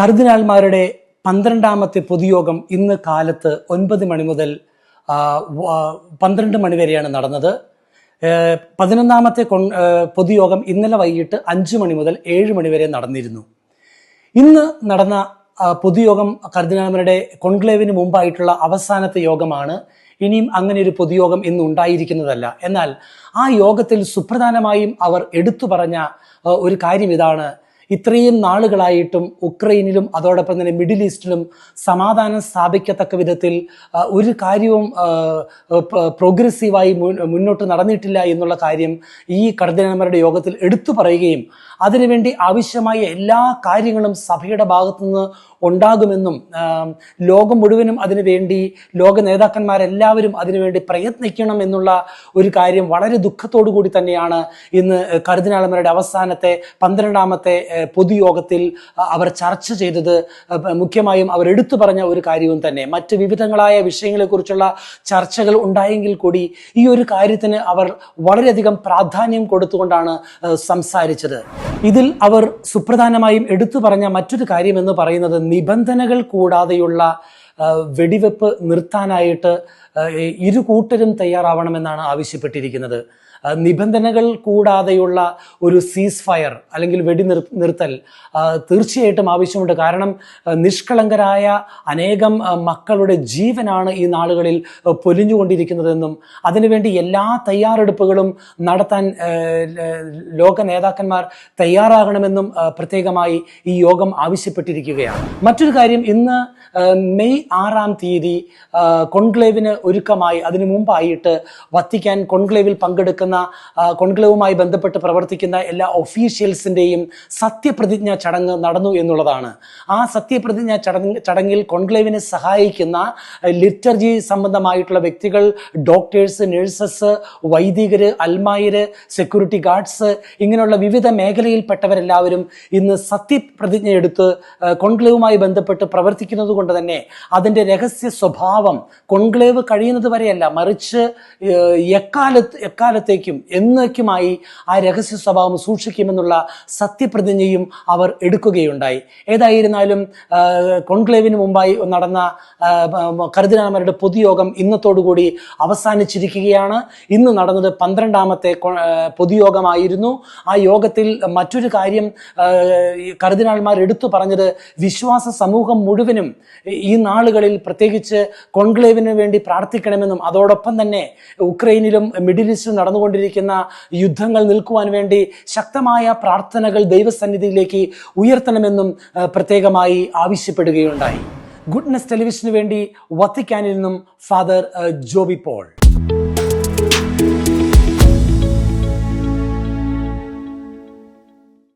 കർദിനാൾമാരുടെ 12ാമത്തെ പൊതുയോഗം ഇന്ന് കാലത്ത് 9 മണി മുതൽ 12 മണി വരെയാണ് നടന്നത്. 11ാമത്തെ പൊതുയോഗം ഇന്നലെ വൈകിട്ട് 5 മണി മുതൽ 7 മണി വരെ നടന്നിരുന്നു. ഇന്ന് നടന്ന പൊതുയോഗം കർദിനാൾമാരുടെ കോൺക്ലേവിന് മുമ്പായിട്ടുള്ള അവസാനത്തെ യോഗമാണ്. ഇനിയും അങ്ങനെ ഒരു പൊതുയോഗം ഇന്ന് ഉണ്ടായിരിക്കുന്നതല്ല. എന്നാൽ ആ യോഗത്തിൽ സുപ്രധാനമായും അവർ എടുത്തു പറഞ്ഞ ഒരു കാര്യം ഇതാണ്: ഇത്രയും നാളുകളായിട്ടും ഉക്രൈനിലും അതോടൊപ്പം തന്നെ മിഡിൽ ഈസ്റ്റിലും സമാധാനം സ്ഥാപിക്കത്തക്ക വിധത്തിൽ ഒരു കാര്യവും പ്രോഗ്രസീവായി മുന്നോട്ട് നടന്നിട്ടില്ല എന്നുള്ള കാര്യം ഈ കർദിനാൾമാരുടെ യോഗത്തിൽ എടുത്തു പറയുകയും അതിനുവേണ്ടി ആവശ്യമായ എല്ലാ കാര്യങ്ങളും സഭയുടെ ഭാഗത്തുനിന്ന് ഉണ്ടാകുമെന്നും ലോകം മുഴുവനും അതിനുവേണ്ടി ലോക നേതാക്കന്മാരെല്ലാവരും അതിനുവേണ്ടി പ്രയത്നിക്കണം എന്നുള്ള ഒരു കാര്യം വളരെ ദുഃഖത്തോടു കൂടി തന്നെയാണ് ഇന്ന് കർദിനാൾമാരുടെ അവസാനത്തെ 12ാമത്തെ പൊതുയോഗത്തിൽ അവർ ചർച്ച ചെയ്തത്. മുഖ്യമായും അവർ എടുത്തു പറഞ്ഞ ഒരു കാര്യവും തന്നെ മറ്റ് വിവിധങ്ങളായ വിഷയങ്ങളെക്കുറിച്ചുള്ള ചർച്ചകൾ ഉണ്ടായെങ്കിൽ കൂടി ഈ ഒരു കാര്യത്തിന് അവർ വളരെയധികം പ്രാധാന്യം കൊടുത്തുകൊണ്ടാണ് സംസാരിച്ചത്. ഇതിൽ അവർ സുപ്രധാനമായും എടുത്തു പറഞ്ഞ മറ്റൊരു കാര്യം എന്ന് പറയുന്നത് നിബന്ധനകൾ കൂടാതെയുള്ള വെടിവെപ്പ് നിർത്താനായിട്ട് ഇരു കൂട്ടരും തയ്യാറാവണമെന്നാണ് ആവശ്യപ്പെട്ടിരിക്കുന്നത്. നിബന്ധനകൾ കൂടാതെയുള്ള ഒരു സീസ് ഫയർ അല്ലെങ്കിൽ നിർത്തൽ തീർച്ചയായിട്ടും ആവശ്യമുണ്ട്. കാരണം നിഷ്കളങ്കരായ അനേകം മക്കളുടെ ജീവനാണ് ഈ നാളുകളിൽ പൊലിഞ്ഞുകൊണ്ടിരിക്കുന്നതെന്നും അതിനുവേണ്ടി എല്ലാ തയ്യാറെടുപ്പുകളും നടത്താൻ ലോക നേതാക്കന്മാർ തയ്യാറാകണമെന്നും പ്രത്യേകമായി ഈ യോഗം ആവശ്യപ്പെട്ടിരിക്കുകയാണ്. മറ്റൊരു കാര്യം, ഇന്ന് മെയ് 6-ാം തീയതി കോൺക്ലേവിന് ഒരുക്കമായി അതിനു മുമ്പായിട്ട് വത്തിക്കാൻ കോൺക്ലേവിൽ പങ്കെടുക്കുന്ന കോൺക്ലേവുമായി ബന്ധപ്പെട്ട് പ്രവർത്തിക്കുന്ന എല്ലാ ഒഫീഷ്യൽസിന്റെയും സത്യപ്രതിജ്ഞ ചടങ്ങ് നടന്നു എന്നുള്ളതാണ്. ആ സത്യപ്രതിജ്ഞ ചടങ്ങിൽ കോൺക്ലേവിനെ സഹായിക്കുന്ന ലിറ്റർജി സംബന്ധമായിട്ടുള്ള വ്യക്തികൾ, ഡോക്ടേഴ്സ്, നഴ്സസ്, വൈദികര്, അൽമായര്, സെക്യൂരിറ്റി ഗാർഡ്സ്, ഇങ്ങനെയുള്ള വിവിധ മേഖലയിൽപ്പെട്ടവരെല്ലാവരും ഇന്ന് സത്യപ്രതിജ്ഞ എടുത്ത് കോൺക്ലേവുമായി ബന്ധപ്പെട്ട് പ്രവർത്തിക്കുന്നത് കൊണ്ട് തന്നെ അതിൻ്റെ രഹസ്യ സ്വഭാവം കോൺക്ലേവ് കഴിയുന്നത് വരെയല്ല, മറിച്ച് എക്കാലത്തേക്കും എന്നേക്കുമായി ആ രഹസ്യ സ്വഭാവം സൂക്ഷിക്കുമെന്നുള്ള സത്യപ്രതിജ്ഞയും അവർ എടുക്കുകയുണ്ടായി. ഏതായിരുന്നാലും കോൺക്ലേവിന് മുമ്പായി നടന്ന കർദിനാൾമാരുടെ പൊതുയോഗം ഇന്നത്തോടുകൂടി അവസാനിച്ചിരിക്കുകയാണ്. ഇന്ന് നടന്നത് 12ാമത്തെ പൊതുയോഗമായിരുന്നു. ആ യോഗത്തിൽ മറ്റൊരു കാര്യം കർദിനാൾമാർ എടുത്തു പറഞ്ഞത് വിശ്വാസ സമൂഹം മുഴുവനും ഈ നാളുകളിൽ പ്രത്യേകിച്ച് കോൺക്ലേവിന് വേണ്ടി പ്രാർത്ഥിക്കണമെന്നും അതോടൊപ്പം തന്നെ ഉക്രൈനിലും മിഡിൽ ഈസ്റ്റിലും നടന്നുകൊണ്ടിരിക്കുന്ന യുദ്ധങ്ങൾ നിൽക്കുവാൻ വേണ്ടി ശക്തമായ പ്രാർത്ഥനകൾ ദൈവസന്നിധിയിലേക്ക് ഉയർത്തണമെന്നും പ്രത്യേകമായി ആവശ്യപ്പെടുകയുണ്ടായി. ഗുഡ്നസ് ടെലിവിഷന് വേണ്ടി വത്തിക്കാനിൽ നിന്നും ഫാദർ ജോബി പോൾ.